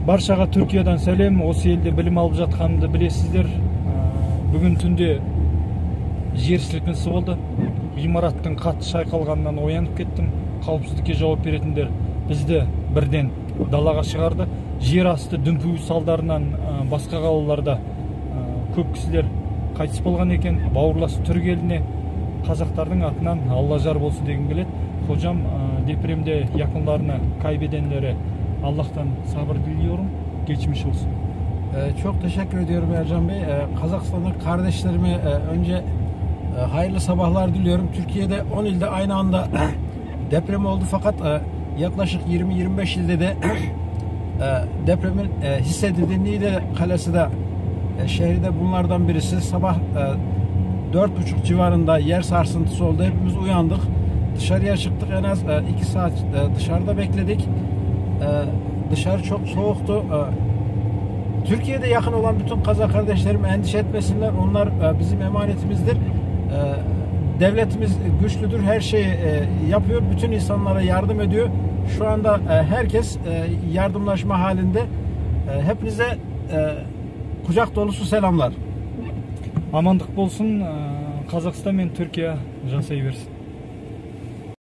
Баршага Түркиядан сәлем. Осы елде білім алып жатқанымды білесіздер. Бүгін түнде жер сілкінісі болды. Ғимараттың қатты шайқалғанынан оянып кеттім. Қауіпсіздікке жауап беретіндер бізді бірден далаға шығарды. Жер асты дүмпуі салдарынан басқа қалаларда көп кісілер қайтыс болған екен. Бауырлас түрік еліне қазақтардың атынан Алла жар болсын дегім келеді. Hocam, depremde yakınlarına kaybedenlere Allah'tan sabır diliyorum. Geçmiş olsun. Çok teşekkür ediyorum Ercan Bey. Kazakistan'daki kardeşlerime önce hayırlı sabahlar diliyorum. Türkiye'de 10 ilde aynı anda deprem oldu, fakat yaklaşık 20-25 ilde de depremin hissedildiği Niğde Kalesi de şehri de bunlardan birisi. Sabah 4.30 civarında yer sarsıntısı oldu. Hepimiz uyandık. Dışarıya çıktık. En az 2 saat dışarıda bekledik. Dışarı çok soğuktu. Türkiye'de yakın olan bütün Kazak kardeşlerim endişe etmesinler. Onlar bizim emanetimizdir. Devletimiz güçlüdür. Her şeyi yapıyor. Bütün insanlara yardım ediyor. Şu anda herkes yardımlaşma halinde. Hepinize kucak dolusu selamlar. Amandık bolsun. Kazakistan ve Türkiye жасай берсін.